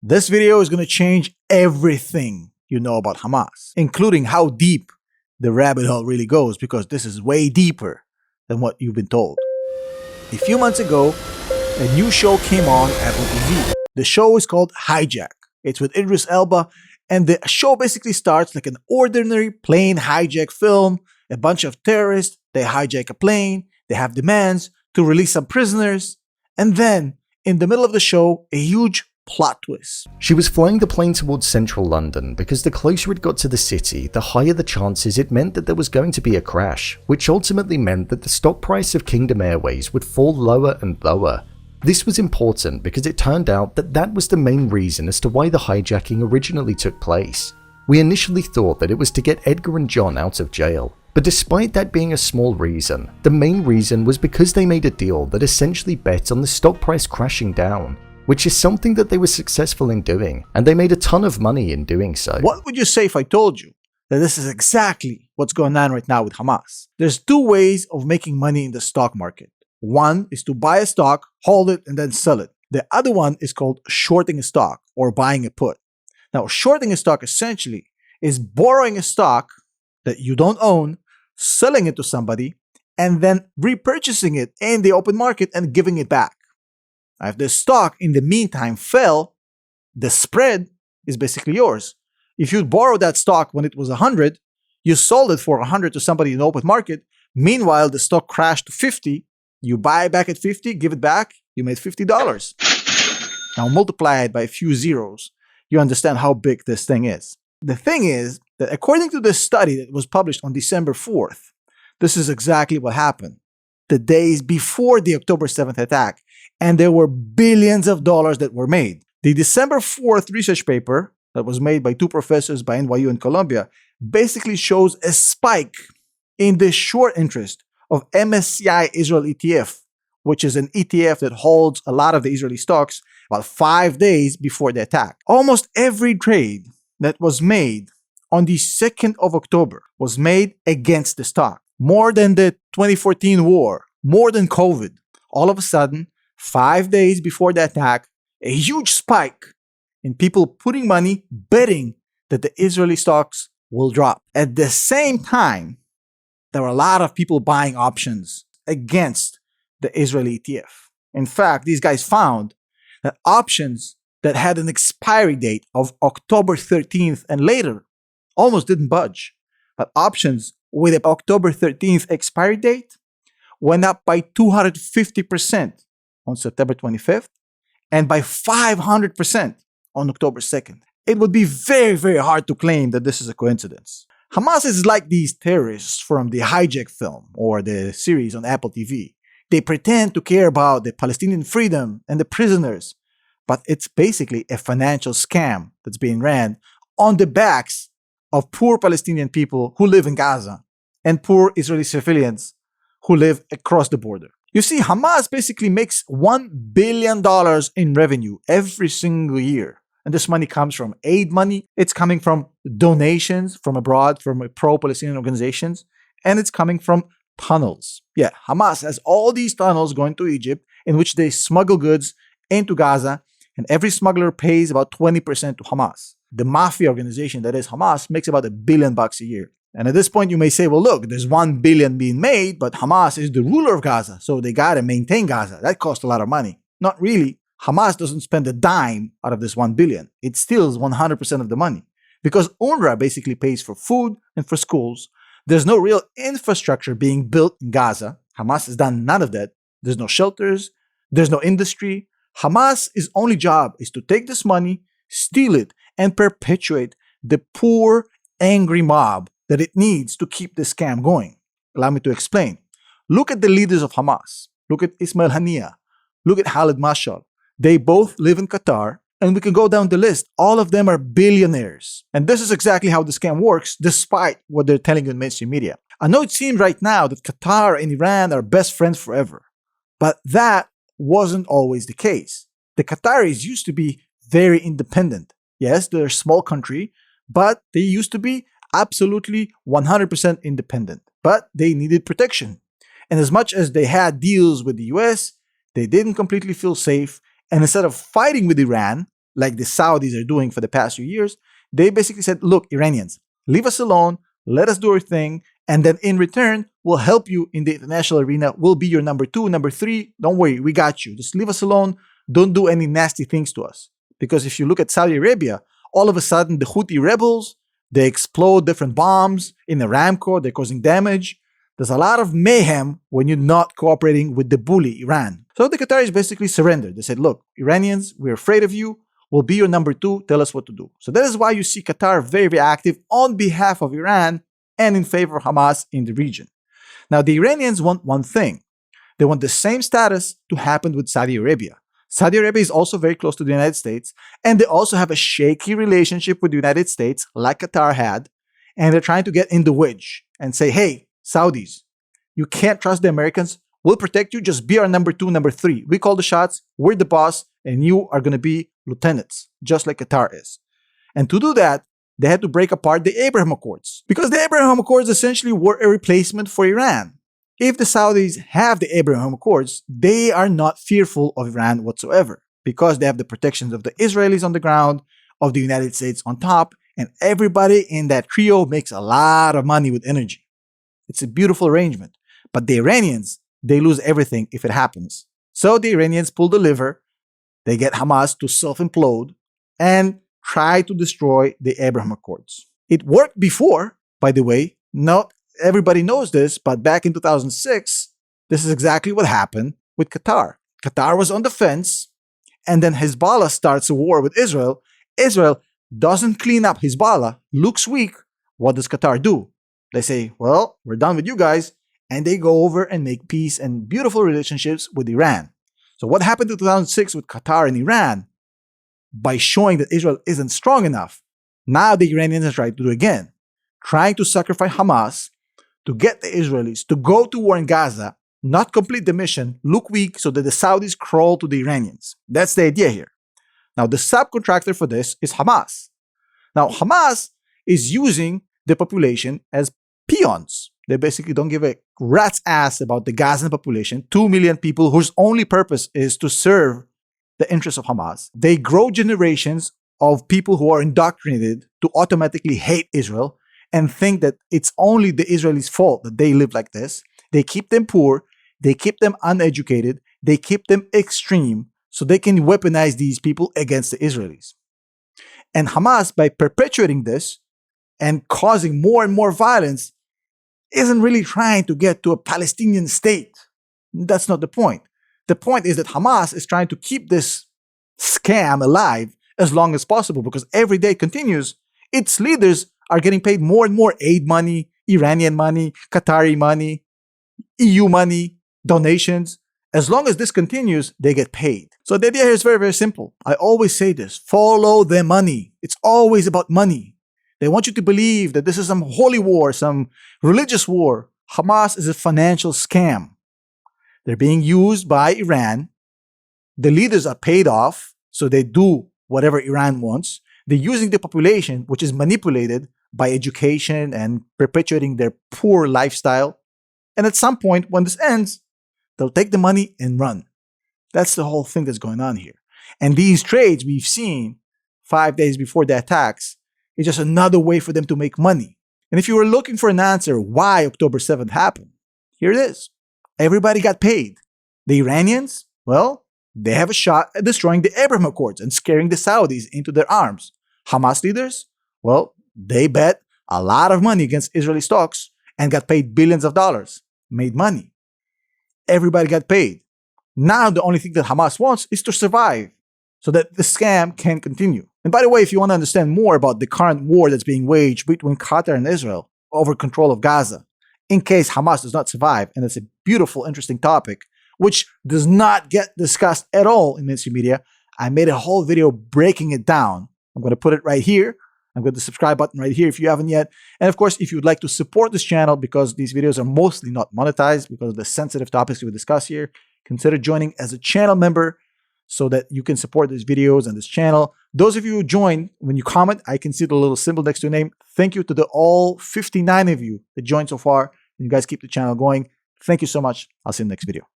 This video is going to change everything you know about Hamas, including how deep the rabbit hole really goes, because this is way deeper than what you've been told. A few months ago, a new show came on Apple TV. The show is called Hijack. It's with Idris Elba, and the show basically starts like an ordinary plane hijack film. A bunch of terrorists, they hijack a plane, they have demands to release some prisoners, and then, in the middle of the show, a huge plot twist. She was flying the plane towards central London because the closer it got to the city, the higher the chances it meant that there was going to be a crash, which ultimately meant that the stock price of Kingdom Airways would fall lower and lower. This was important because it turned out that that was the main reason as to why the hijacking originally took place. We initially thought that it was to get Edgar and John out of jail, but despite that being a small reason, the main reason was because they made a deal that essentially bet on the stock price crashing down, which is something that they were successful in doing, and they made a ton of money in doing so. What would you say if I told you that this is exactly what's going on right now with Hamas? There's two ways of making money in the stock market. One is to buy a stock, hold it, and then sell it. The other one is called shorting a stock or buying a put. Now, shorting a stock essentially is borrowing a stock that you don't own, selling it to somebody, and then repurchasing it in the open market and giving it back. Now, if the stock in the meantime fell, the spread is basically yours. If you borrowed that stock when it was 100, you sold it for 100 to somebody in the open market. Meanwhile, the stock crashed to 50. You buy it back at 50, give it back, you made $50. Now multiply it by a few zeros. You understand how big this thing is. The thing is that according to this study that was published on December 4th, this is exactly what happened. The days before the October 7th attack, and there were billions of dollars that were made. The December 4th research paper that was made by two professors by NYU and Columbia basically shows a spike in the short interest of MSCI Israel ETF, which is an ETF that holds a lot of the Israeli stocks, about 5 days before the attack. Almost every trade that was made on the 2nd of October was made against the stock. More than the 2014 war, more than COVID. All of a sudden, 5 days before the attack, a huge spike in people putting money, betting that the Israeli stocks will drop. At the same time, there were a lot of people buying options against the Israeli ETF. In fact, these guys found that options that had an expiry date of October 13th and later almost didn't budge. But options with an October 13th expiry date went up by 250% on September 25th and by 500% on October 2nd. It would be very, very hard to claim that this is a coincidence. Hamas is like these terrorists from the Hijack film or the series on Apple TV. They pretend to care about the Palestinian freedom and the prisoners, but it's basically a financial scam that's being ran on the backs of poor Palestinian people who live in Gaza and poor Israeli civilians who live across the border. You see, Hamas basically makes $1 billion in revenue every single year. And this money comes from aid money, it's coming from donations from abroad, from pro-Palestinian organizations, and it's coming from tunnels. Yeah, Hamas has all these tunnels going to Egypt in which they smuggle goods into Gaza, and every smuggler pays about 20% to Hamas. The mafia organization that is Hamas makes about $1 billion a year. And at this point, you may say, well, look, there's $1 billion being made, but Hamas is the ruler of Gaza, so they got to maintain Gaza. That costs a lot of money. Not really. Hamas doesn't spend a dime out of this $1 billion. It steals 100% of the money because UNRWA basically pays for food and for schools. There's no real infrastructure being built in Gaza. Hamas has done none of that. There's no shelters. There's no industry. Hamas's only job is to take this money, steal it, and perpetuate the poor, angry mob that it needs to keep this scam going. Allow me to explain. Look at the leaders of Hamas. Look at Ismail Haniyeh. Look at Khalid Mashal. They both live in Qatar, and we can go down the list. All of them are billionaires. And this is exactly how the scam works, despite what they're telling you in mainstream media. I know it seems right now that Qatar and Iran are best friends forever, but that wasn't always the case. The Qataris used to be very independent. Yes, they're a small country, but they used to be absolutely 100% independent. But they needed protection. And as much as they had deals with the US, they didn't completely feel safe. And instead of fighting with Iran, like the Saudis are doing for the past few years, they basically said, look, Iranians, leave us alone, let us do our thing, and then in return, we'll help you in the international arena. We'll be your number 2, number 3. Don't worry, we got you. Just leave us alone. Don't do any nasty things to us. Because if you look at Saudi Arabia, all of a sudden the Houthi rebels, they explode different bombs in Aramco, they're causing damage. There's a lot of mayhem when you're not cooperating with the bully, Iran. So the Qataris basically surrendered. They said, look, Iranians, we're afraid of you. We'll be your number 2. Tell us what to do. So that is why you see Qatar very, very active on behalf of Iran and in favor of Hamas in the region. Now, the Iranians want one thing. They want the same status to happen with Saudi Arabia. Saudi Arabia is also very close to the United States, and they also have a shaky relationship with the United States, like Qatar had, and they're trying to get in the wedge and say, hey, Saudis, you can't trust the Americans. We'll protect you. Just be our number 2, number 3. We call the shots. We're the boss, and you are going to be lieutenants, just like Qatar is. And to do that, they had to break apart the Abraham Accords, because the Abraham Accords essentially were a replacement for Iran. If the Saudis have the Abraham Accords, they are not fearful of Iran whatsoever, because they have the protections of the Israelis on the ground, of the United States on top, and everybody in that trio makes a lot of money with energy. It's a beautiful arrangement. But the Iranians, they lose everything if it happens. So the Iranians pull the lever, they get Hamas to self-implode, and try to destroy the Abraham Accords. It worked before, by the way. Not everybody knows this, but back in 2006, this is exactly what happened with Qatar. Qatar was on the fence, and then Hezbollah starts a war with Israel. Israel doesn't clean up Hezbollah, looks weak. What does Qatar do? They say, well, we're done with you guys, and they go over and make peace and beautiful relationships with Iran. So what happened in 2006 with Qatar and Iran? By showing that Israel isn't strong enough, now the Iranians are trying to do again, trying to sacrifice Hamas to get the Israelis to go to war in Gaza, not complete the mission, look weak so that the Saudis crawl to the Iranians. That's the idea here. Now, the subcontractor for this is Hamas. Now, Hamas is using the population as peons. They basically don't give a rat's ass about the Gazan population, 2 million people whose only purpose is to serve the interests of Hamas. They grow generations of people who are indoctrinated to automatically hate Israel and think that it's only the Israelis' fault that they live like this. They keep them poor, they keep them uneducated, they keep them extreme so they can weaponize these people against the Israelis. And Hamas, by perpetuating this and causing more and more violence, isn't really trying to get to a Palestinian state. That's not the point. The point is that Hamas is trying to keep this scam alive as long as possible, because every day continues, its leaders are getting paid more and more aid money, Iranian money, Qatari money, EU money, donations. As long as this continues, they get paid. So the idea here is very, very simple. I always say this, follow the money. It's always about money. They want you to believe that this is some holy war, some religious war. Hamas is a financial scam. They're being used by Iran. The leaders are paid off, so they do whatever Iran wants. They're using the population, which is manipulated by education and perpetuating their poor lifestyle. And at some point, when this ends, they'll take the money and run. That's the whole thing that's going on here. And these trades we've seen 5 days before the attacks is just another way for them to make money. And if you were looking for an answer why October 7th happened, here it is. Everybody got paid. The Iranians, well, they have a shot at destroying the Abraham Accords and scaring the Saudis into their arms. Hamas leaders, well, they bet a lot of money against Israeli stocks and got paid billions of dollars. Made money. Everybody got paid. Now the only thing that Hamas wants is to survive so that the scam can continue. And by the way, if you want to understand more about the current war that's being waged between Qatar and Israel over control of Gaza, in case Hamas does not survive, and it's a beautiful, interesting topic, which does not get discussed at all in mainstream media, I made a whole video breaking it down. I'm going to put it right here. I'm going to subscribe button right here if you haven't yet. And of course, if you would like to support this channel, because these videos are mostly not monetized because of the sensitive topics we discuss here, consider joining as a channel member so that you can support these videos and this channel. Those of you who join, when you comment, I can see the little symbol next to your name. Thank you to the all 59 of you that joined so far. You guys keep the channel going. Thank you so much. I'll see you in the next video.